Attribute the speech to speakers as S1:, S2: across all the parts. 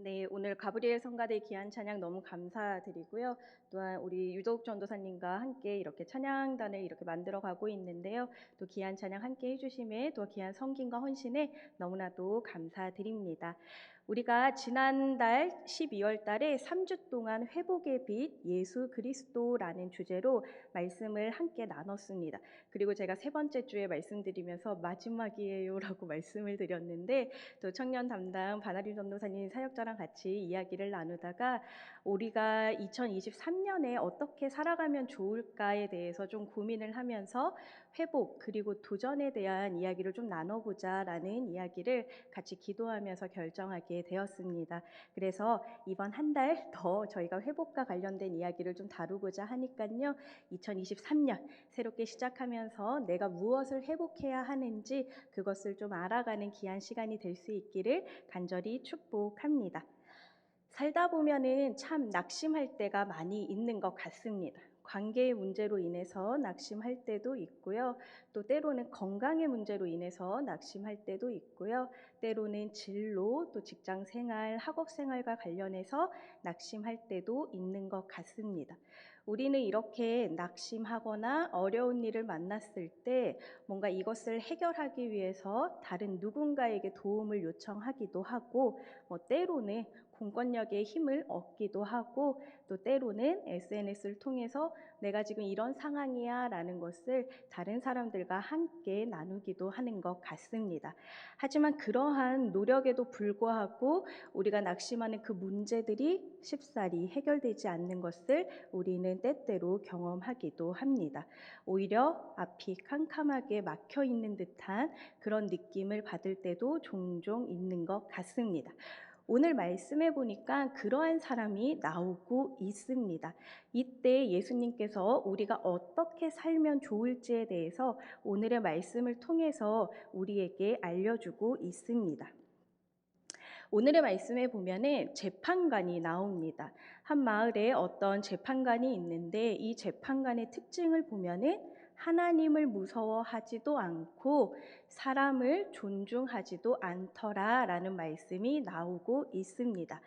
S1: 네, 오늘 가브리엘 성가대 귀한 찬양 너무 감사드리고요. 또한 우리 유독 전도사님과 함께 이렇게 찬양단을 이렇게 만들어 가고 있는데요. 또 귀한 찬양 함께 해주심에 또 귀한 섬김과 헌신에 너무나도 감사드립니다. 우리가 지난달 12월 달에 3주 동안 회복의 빛 예수 그리스도라는 주제로 말씀을 함께 나눴습니다. 그리고 제가 세 번째 주에 말씀드리면서 마지막이에요라고 말씀을 드렸는데 또 청년 담당 바나리 전도사님 사역자랑 같이 이야기를 나누다가 우리가 2023년에 어떻게 살아가면 좋을까에 대해서 좀 고민을 하면서 회복 그리고 도전에 대한 이야기를 좀 나눠보자라는 이야기를 같이 기도하면서 결정하게 되었습니다. 그래서 이번 한 달 더 저희가 회복과 관련된 이야기를 좀 다루고자 하니까요. 2023년 새롭게 시작하면서 내가 무엇을 회복해야 하는지 그것을 좀 알아가는 귀한 시간이 될 수 있기를 간절히 축복합니다. 살다 보면은 참 낙심할 때가 많이 있는 것 같습니다. 관계의 문제로 인해서 낙심할 때도 있고요. 또 때로는 건강의 문제로 인해서 낙심할 때도 있고요. 때로는 진로, 또 직장 생활, 학업 생활과 관련해서 낙심할 때도 있는 것 같습니다. 우리는 이렇게 낙심하거나 어려운 일을 만났을 때 뭔가 이것을 해결하기 위해서 다른 누군가에게 도움을 요청하기도 하고 때로는 공권력의 힘을 얻기도 하고 또 때로는 SNS를 통해서 내가 지금 이런 상황이야 라는 것을 다른 사람들과 함께 나누기도 하는 것 같습니다. 하지만 그러한 노력에도 불구하고 우리가 낙심하는 그 문제들이 쉽사리 해결되지 않는 것을 우리는 때때로 경험하기도 합니다. 오히려 앞이 캄캄하게 막혀 있는 듯한 그런 느낌을 받을 때도 종종 있는 것 같습니다. 오늘 말씀해 보니까 그러한 사람이 나오고 있습니다. 이때 예수님께서 우리가 어떻게 살면 좋을지에 대해서 오늘의 말씀을 통해서 우리에게 알려주고 있습니다. 오늘의 말씀에 보면은 재판관이 나옵니다. 한 마을에 어떤 재판관이 있는데 이 재판관의 특징을 보면은 하나님을 무서워하지도 않고 사람을 존중하지도 않더라라는 말씀이 나오고 있습니다.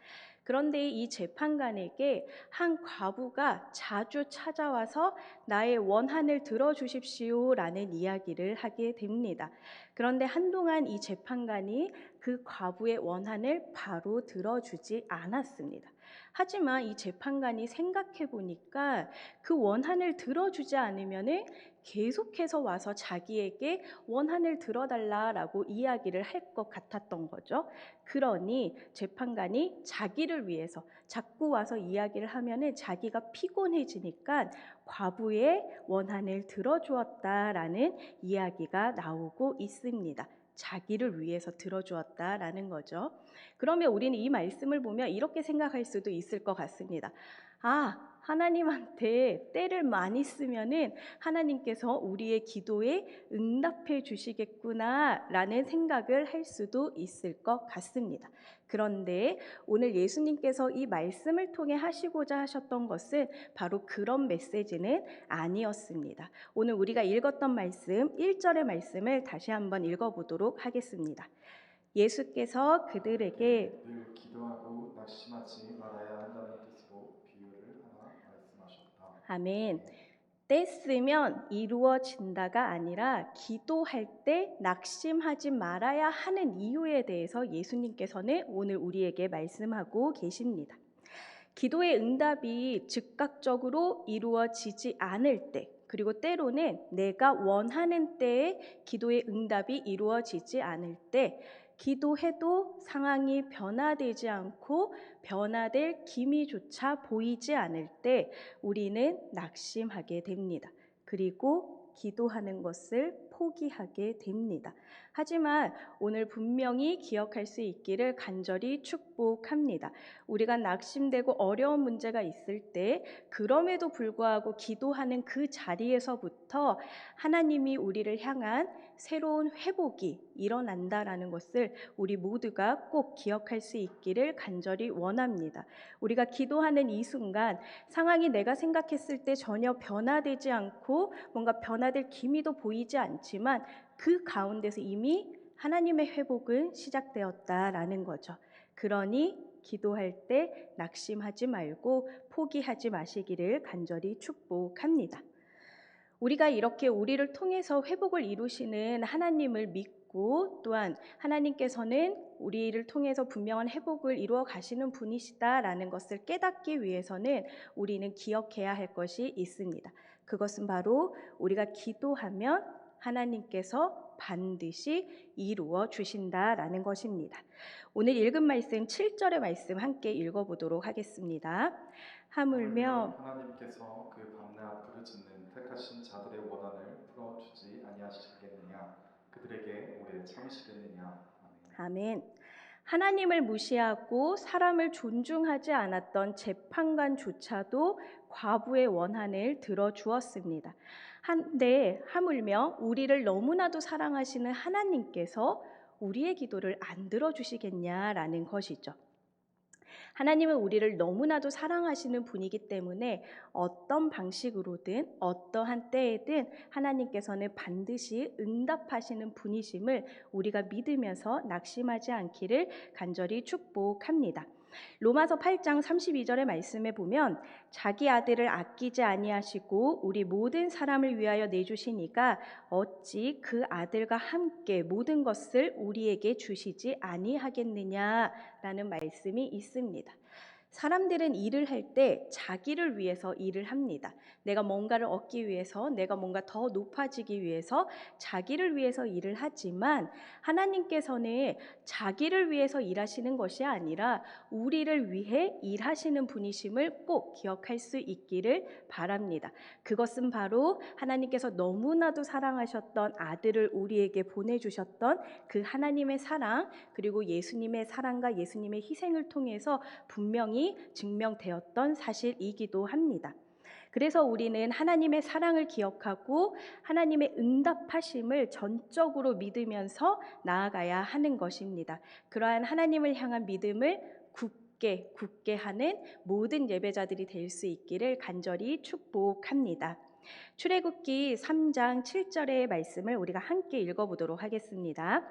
S1: 그런데 이 재판관에게 한 과부가 자주 찾아와서 나의 원한을 들어주십시오라는 이야기를 하게 됩니다. 그런데 한동안 이 재판관이 그 과부의 원한을 바로 들어주지 않았습니다. 하지만 이 재판관이 생각해 보니까 그 원한을 들어주지 않으면은 계속해서 와서 자기에게 원한을 들어달라라고 이야기를 할 것 같았던 거죠. 그러니 재판관이 자기를 위해서 자꾸 와서 이야기를 하면은 자기가 피곤해지니까 과부의 원한을 들어주었다라는 이야기가 나오고 있습니다. 자기를 위해서 들어주었다라는 거죠. 그러면 우리는 이 말씀을 보면 이렇게 생각할 수도 있을 것 같습니다. 아, 하나님한테 때를 많이 쓰면은 하나님께서 우리의 기도에 응답해 주시겠구나라는 생각을 할 수도 있을 것 같습니다. 그런데 오늘 예수님께서 이 말씀을 통해 하시고자 하셨던 것은 바로 그런 메시지는 아니었습니다. 오늘 우리가 읽었던 말씀 1절의 말씀을 다시 한번 읽어보도록 하겠습니다. 예수께서 그들에게
S2: 늘 기도하고 낙심하지 말아야 한다는 뜻으로 비유를 하나 말씀하셨다.
S1: 아멘. 때 쓰면 이루어진다가 아니라 기도할 때 낙심하지 말아야 하는 이유에 대해서 예수님께서는 오늘 우리에게 말씀하고 계십니다. 기도의 응답이 즉각적으로 이루어지지 않을 때, 그리고 때로는 내가 원하는 때에 기도의 응답이 이루어지지 않을 때, 기도해도 상황이 변화되지 않고 변화될 기미조차 보이지 않을 때 우리는 낙심하게 됩니다. 그리고 기도하는 것을 포기하게 됩니다. 하지만 오늘 분명히 기억할 수 있기를 간절히 축복합니다. 우리가 낙심되고 어려운 문제가 있을 때 그럼에도 불구하고 기도하는 그 자리에서부터 하나님이 우리를 향한 새로운 회복이 일어난다라는 것을 우리 모두가 꼭 기억할 수 있기를 간절히 원합니다. 우리가 기도하는 이 순간 상황이 내가 생각했을 때 전혀 변화되지 않고 뭔가 변화될 기미도 보이지 않지만 그 가운데서 이미 하나님의 회복은 시작되었다라는 거죠. 그러니 기도할 때 낙심하지 말고 포기하지 마시기를 간절히 축복합니다. 우리가 이렇게 우리를 통해서 회복을 이루시는 하나님을 믿고 또한 하나님께서는 우리를 통해서 분명한 회복을 이루어 가시는 분이시다라는 것을 깨닫기 위해서는 우리는 기억해야 할 것이 있습니다. 그것은 바로 우리가 기도하면 하나님께서 반드시 이루어 주신다라는 것입니다. 오늘 읽은 말씀 7절의 말씀 함께 읽어보도록 하겠습니다. 하물며
S2: 하나님께서 그 밤낮 부르짖는 택하신 자들의 원한을 풀어주지 아니하시겠느냐? 그들에게 오래 참으시겠느냐? 아멘.
S1: 아멘. 하나님을 무시하고 사람을 존중하지 않았던 재판관조차도 과부의 원한을 들어주었습니다. 한데 하물며 우리를 너무나도 사랑하시는 하나님께서 우리의 기도를 안 들어주시겠냐라는 것이죠. 하나님은 우리를 너무나도 사랑하시는 분이기 때문에 어떤 방식으로든 어떠한 때에든 하나님께서는 반드시 응답하시는 분이심을 우리가 믿으면서 낙심하지 않기를 간절히 축복합니다. 로마서 8장 32절의 말씀에 보면 자기 아들을 아끼지 아니하시고 우리 모든 사람을 위하여 내주시니까 어찌 그 아들과 함께 모든 것을 우리에게 주시지 아니하겠느냐라는 말씀이 있습니다. 사람들은 일을 할 때 자기를 위해서 일을 합니다. 내가 뭔가를 얻기 위해서, 내가 뭔가 더 높아지기 위해서 자기를 위해서 일을 하지만 하나님께서는 자기를 위해서 일하시는 것이 아니라 우리를 위해 일하시는 분이심을 꼭 기억할 수 있기를 바랍니다. 그것은 바로 하나님께서 너무나도 사랑하셨던 아들을 우리에게 보내주셨던 그 하나님의 사랑, 그리고 예수님의 사랑과 예수님의 희생을 통해서 분명히 증명되었던 사실이기도 합니다. 그래서 우리는 하나님의 사랑을 기억하고 하나님의 응답하심을 전적으로 믿으면서 나아가야 하는 것입니다. 그러한 하나님을 향한 믿음을 굳게 하는 모든 예배자들이 될 수 있기를 간절히 축복합니다. 출애굽기 3장 7절의 말씀을 우리가 함께 읽어보도록 하겠습니다.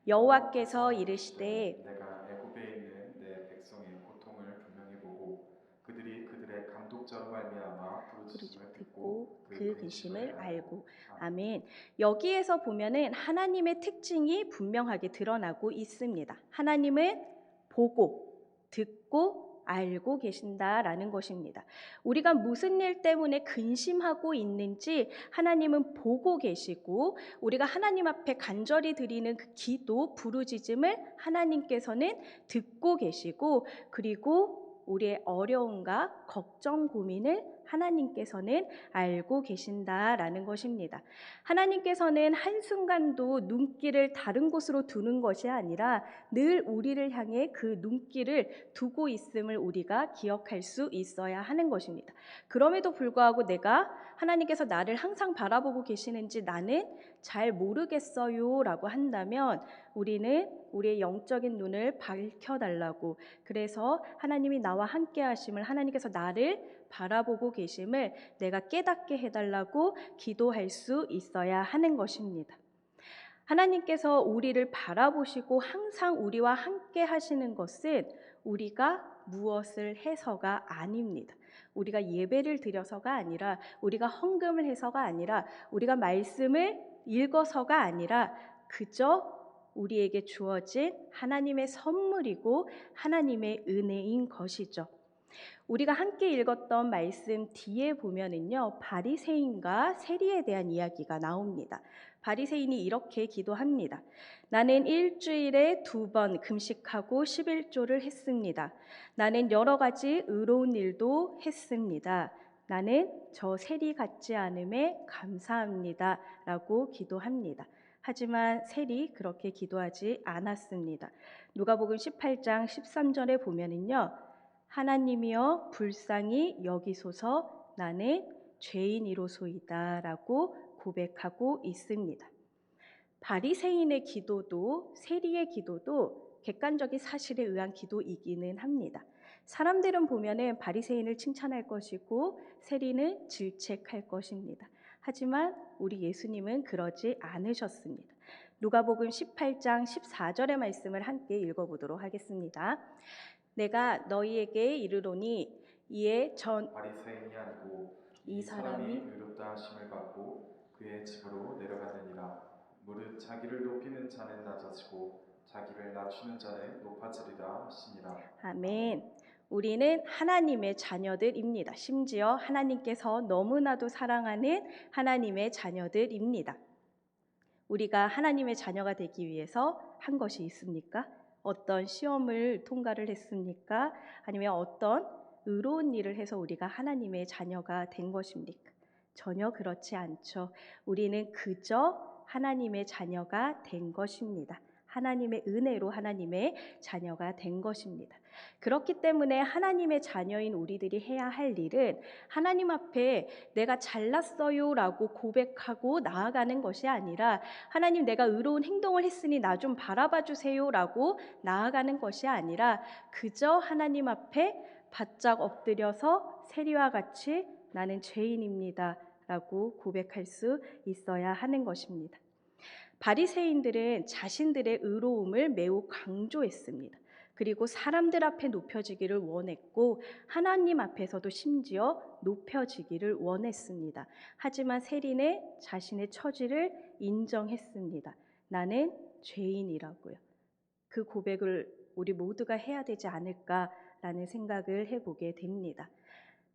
S1: 여호와께서 이르시되
S2: 내가 애굽에 있는 내 백성의 고통을 분명히 보고 그들이 그들의 감독자로 말미암아 부르짖음을 듣고
S1: 그 근심을 알고. 아멘. 여기에서 보면은 하나님의 특징이 분명하게 드러나고 있습니다. 하나님은 보고 듣고 알고 계신다라는 것입니다. 우리가 무슨 일 때문에 근심하고 있는지 하나님은 보고 계시고 우리가 하나님 앞에 간절히 드리는 그 기도, 부르짖음을 하나님께서는 듣고 계시고 그리고 우리의 어려움과 걱정, 고민을 하나님께서는 알고 계신다라는 것입니다. 하나님께서는 한순간도 눈길을 다른 곳으로 두는 것이 아니라 늘 우리를 향해 그 눈길을 두고 있음을 우리가 기억할 수 있어야 하는 것입니다. 그럼에도 불구하고 내가 하나님께서 나를 항상 바라보고 계시는지 나는 잘 모르겠어요 라고 한다면 우리는 우리의 영적인 눈을 밝혀달라고, 그래서 하나님이 나와 함께 하심을, 하나님께서 나를 바라보고 계심을 내가 깨닫게 해달라고 기도할 수 있어야 하는 것입니다. 하나님께서 우리를 바라보시고 항상 우리와 함께 하시는 것은 우리가 무엇을 해서가 아닙니다. 우리가 예배를 드려서가 아니라, 우리가 헌금을 해서가 아니라, 우리가 말씀을 읽어서가 아니라 그저 우리에게 주어진 하나님의 선물이고 하나님의 은혜인 것이죠. 우리가 함께 읽었던 말씀 뒤에 보면은요, 바리새인과 세리에 대한 이야기가 나옵니다. 바리새인이 이렇게 기도합니다. 나는 일주일에 2번 금식하고 11조를 했습니다. 나는 여러 가지 의로운 일도 했습니다. 나는 저 세리 같지 않음에 감사합니다. 라고 기도합니다. 하지만 세리 그렇게 기도하지 않았습니다. 누가복음 18장 13절에 보면은요, 하나님이여 불쌍히 여기소서 나는 죄인이로소이다 라고 고백하고 있습니다. 바리새인의 기도도 세리의 기도도 객관적인 사실에 의한 기도이기는 합니다. 사람들은 보면은 바리새인을 칭찬할 것이고 세리는 질책할 것입니다. 하지만 우리 예수님은 그러지 않으셨습니다. 누가복음 18장 14절의 말씀을 함께 읽어보도록 하겠습니다. 내가 너희에게 이르노니 이에 전
S2: 바리새인이 아니고
S1: 이
S2: 이 사람이
S1: 사람이
S2: 의롭다 하심을 받고 그의 집으로 내려갔느니라. 무릇 자기를 높이는 자는 낮아지고 자기를 낮추는 자는 높아지리라 하시니라.
S1: 아멘. 우리는 하나님의 자녀들입니다. 심지어 하나님께서 너무나도 사랑하는 하나님의 자녀들입니다. 우리가 하나님의 자녀가 되기 위해서 한 것이 있습니까? 어떤 시험을 통과를 했습니까? 아니면 어떤 의로운 일을 해서 우리가 하나님의 자녀가 된 것입니까? 전혀 그렇지 않죠. 우리는 그저 하나님의 자녀가 된 것입니다. 하나님의 은혜로 하나님의 자녀가 된 것입니다. 그렇기 때문에 하나님의 자녀인 우리들이 해야 할 일은 하나님 앞에 내가 잘났어요 라고 고백하고 나아가는 것이 아니라 하나님 내가 의로운 행동을 했으니 나 좀 바라봐 주세요 라고 나아가는 것이 아니라 그저 하나님 앞에 바짝 엎드려서 세리와 같이 나는 죄인입니다 라고 고백할 수 있어야 하는 것입니다. 바리새인들은 자신들의 의로움을 매우 강조했습니다. 그리고 사람들 앞에 높여지기를 원했고 하나님 앞에서도 심지어 높여지기를 원했습니다. 하지만 세리는 자신의 처지를 인정했습니다. 나는 죄인이라고요. 그 고백을 우리 모두가 해야 되지 않을까라는 생각을 해보게 됩니다.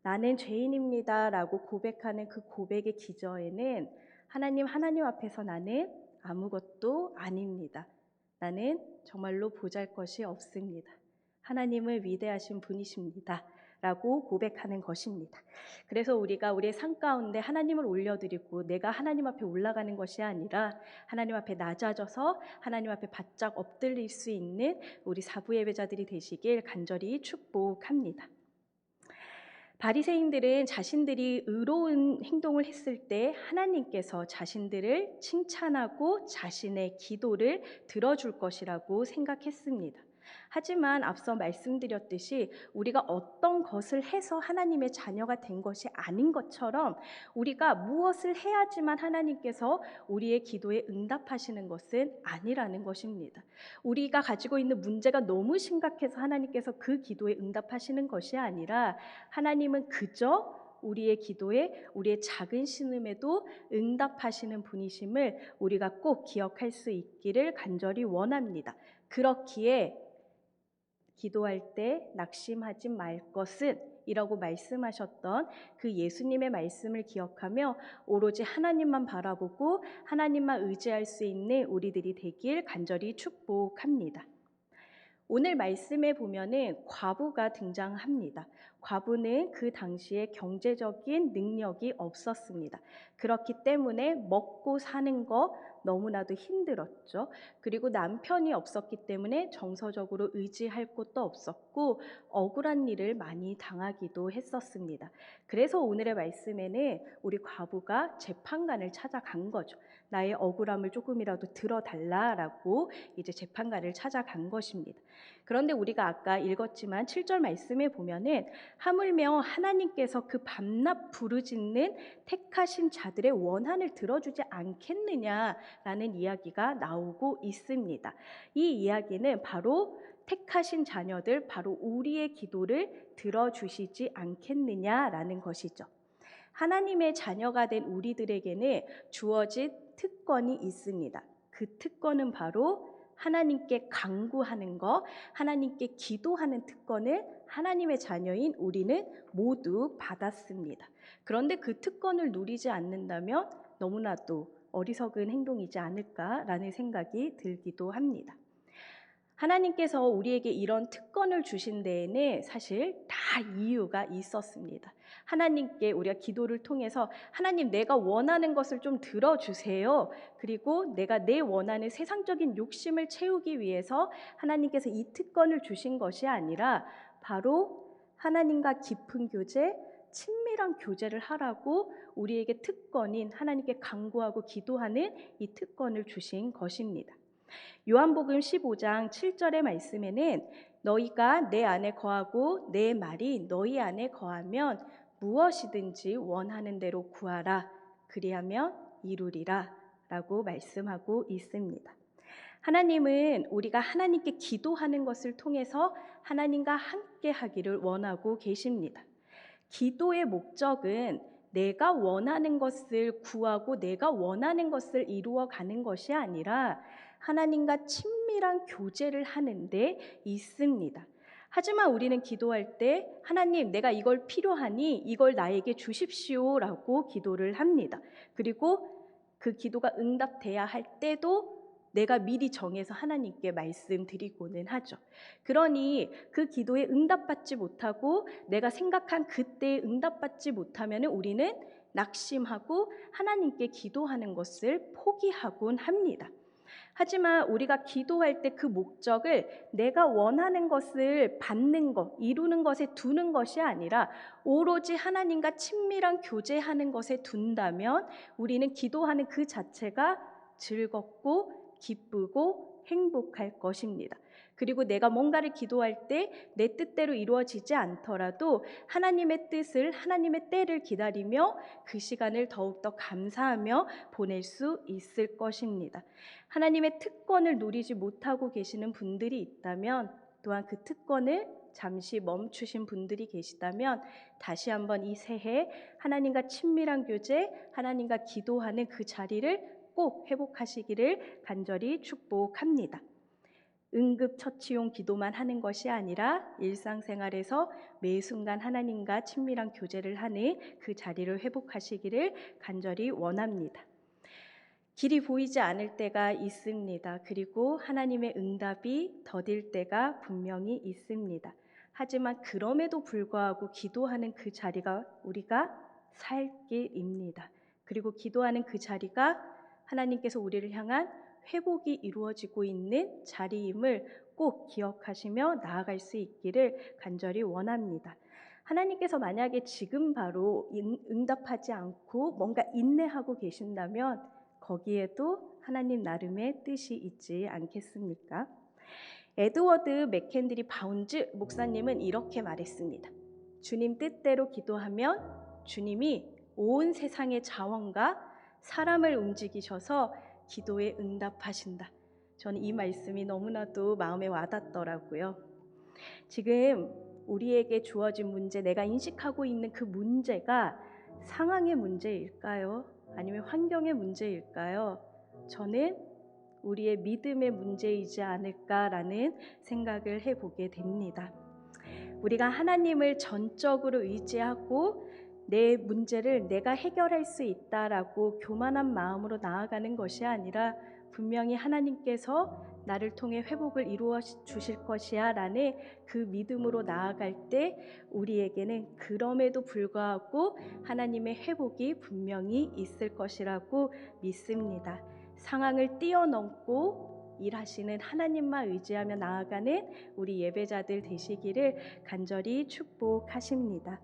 S1: 나는 죄인입니다 라고 고백하는 그 고백의 기저에는 하나님 앞에서 나는 아무것도 아닙니다. 나는 정말로 보잘것이 없습니다. 하나님은 위대하신 분이십니다 라고 고백하는 것입니다. 그래서 우리가 우리의 삶 가운데 하나님을 올려드리고 내가 하나님 앞에 올라가는 것이 아니라 하나님 앞에 낮아져서 하나님 앞에 바짝 엎드릴 수 있는 우리 사부 예배자들이 되시길 간절히 축복합니다. 바리새인들은 자신들이 의로운 행동을 했을 때 하나님께서 자신들을 칭찬하고 자신의 기도를 들어줄 것이라고 생각했습니다. 하지만 앞서 말씀드렸듯이 우리가 어떤 것을 해서 하나님의 자녀가 된 것이 아닌 것처럼 우리가 무엇을 해야지만 하나님께서 우리의 기도에 응답하시는 것은 아니라는 것입니다. 우리가 가지고 있는 문제가 너무 심각해서 하나님께서 그 기도에 응답하시는 것이 아니라 하나님은 그저 우리의 기도에 우리의 작은 신음에도 응답하시는 분이심을 우리가 꼭 기억할 수 있기를 간절히 원합니다. 그렇기에 기도할 때 낙심하지 말 것은 이라고 말씀하셨던 그 예수님의 말씀을 기억하며 오로지 하나님만 바라보고 하나님만 의지할 수 있는 우리들이 되길 간절히 축복합니다. 오늘 말씀에 보면은 과부가 등장합니다. 과부는 그 당시에 경제적인 능력이 없었습니다. 그렇기 때문에 먹고 사는 거 너무나도 힘들었죠. 그리고 남편이 없었기 때문에 정서적으로 의지할 곳도 없었고 억울한 일을 많이 당하기도 했었습니다. 그래서 오늘의 말씀에는 우리 과부가 재판관을 찾아간 거죠. 나의 억울함을 조금이라도 들어달라라고 이제 재판관을 찾아간 것입니다. 그런데 우리가 아까 읽었지만 7절 말씀에 보면은 하물며 하나님께서 그 밤낮 부르짖는 택하신 자들의 원한을 들어주지 않겠느냐라는 이야기가 나오고 있습니다. 이 이야기는 바로 택하신 자녀들, 바로 우리의 기도를 들어주시지 않겠느냐라는 것이죠. 하나님의 자녀가 된 우리들에게는 주어진 특권이 있습니다. 그 특권은 바로 하나님께 간구하는 것, 하나님께 기도하는 특권을 하나님의 자녀인 우리는 모두 받았습니다. 그런데 그 특권을 누리지 않는다면 너무나도 어리석은 행동이지 않을까라는 생각이 들기도 합니다. 하나님께서 우리에게 이런 특권을 주신 데에는 사실 다 이유가 있었습니다. 하나님께 우리가 기도를 통해서 하나님 내가 원하는 것을 좀 들어주세요. 그리고 내가 내 원하는 세상적인 욕심을 채우기 위해서 하나님께서 이 특권을 주신 것이 아니라 바로 하나님과 깊은 교제, 친밀한 교제를 하라고 우리에게 특권인 하나님께 간구하고 기도하는 이 특권을 주신 것입니다. 요한복음 15장 7절의 말씀에는 너희가 내 안에 거하고 내 말이 너희 안에 거하면 무엇이든지 원하는 대로 구하라 그리하면 이루리라 라고 말씀하고 있습니다. 하나님은 우리가 하나님께 기도하는 것을 통해서 하나님과 함께 하기를 원하고 계십니다. 기도의 목적은 내가 원하는 것을 구하고 내가 원하는 것을 이루어 가는 것이 아니라 하나님과 친밀한 교제를 하는 데 있습니다. 하지만 우리는 기도할 때 하나님, 내가 이걸 필요하니 이걸 나에게 주십시오라고 기도를 합니다. 그리고 그 기도가 응답돼야 할 때도 내가 미리 정해서 하나님께 말씀드리고는 하죠. 그러니 그 기도에 응답받지 못하고 내가 생각한 그때에 응답받지 못하면 우리는 낙심하고 하나님께 기도하는 것을 포기하곤 합니다. 하지만 우리가 기도할 때 그 목적을 내가 원하는 것을 받는 것, 이루는 것에 두는 것이 아니라 오로지 하나님과 친밀한 교제하는 것에 둔다면 우리는 기도하는 그 자체가 즐겁고 기쁘고 행복할 것입니다. 그리고 내가 뭔가를 기도할 때 내 뜻대로 이루어지지 않더라도 하나님의 뜻을, 하나님의 때를 기다리며 그 시간을 더욱더 감사하며 보낼 수 있을 것입니다. 하나님의 특권을 누리지 못하고 계시는 분들이 있다면, 또한 그 특권을 잠시 멈추신 분들이 계시다면 다시 한번 이 새해 하나님과 친밀한 교제, 하나님과 기도하는 그 자리를 꼭 회복하시기를 간절히 축복합니다. 응급처치용 기도만 하는 것이 아니라 일상생활에서 매 순간 하나님과 친밀한 교제를 하는 그 자리를 회복하시기를 간절히 원합니다. 길이 보이지 않을 때가 있습니다. 그리고 하나님의 응답이 더딜 때가 분명히 있습니다. 하지만 그럼에도 불구하고 기도하는 그 자리가 우리가 살 길입니다. 그리고 기도하는 그 자리가 하나님께서 우리를 향한 회복이 이루어지고 있는 자리임을 꼭 기억하시며 나아갈 수 있기를 간절히 원합니다. 하나님께서 만약에 지금 바로 응답하지 않고 뭔가 인내하고 계신다면 거기에도 하나님 나름의 뜻이 있지 않겠습니까? 에드워드 맥켄드리 바운즈 목사님은 이렇게 말했습니다. 주님 뜻대로 기도하면 주님이 온 세상의 자원과 사람을 움직이셔서 기도에 응답하신다. 저는 이 말씀이 너무나도 마음에 와닿더라고요. 지금 우리에게 주어진 문제, 내가 인식하고 있는 그 문제가 상황의 문제일까요? 아니면 환경의 문제일까요? 저는 우리의 믿음의 문제이지 않을까라는 생각을 해보게 됩니다. 우리가 하나님을 전적으로 의지하고 내 문제를 내가 해결할 수 있다라고 교만한 마음으로 나아가는 것이 아니라 분명히 하나님께서 나를 통해 회복을 이루어 주실 것이야 라는 그 믿음으로 나아갈 때 우리에게는 그럼에도 불구하고 하나님의 회복이 분명히 있을 것이라고 믿습니다. 상황을 뛰어넘고 일하시는 하나님만 의지하며 나아가는 우리 예배자들 되시기를 간절히 축복하십니다.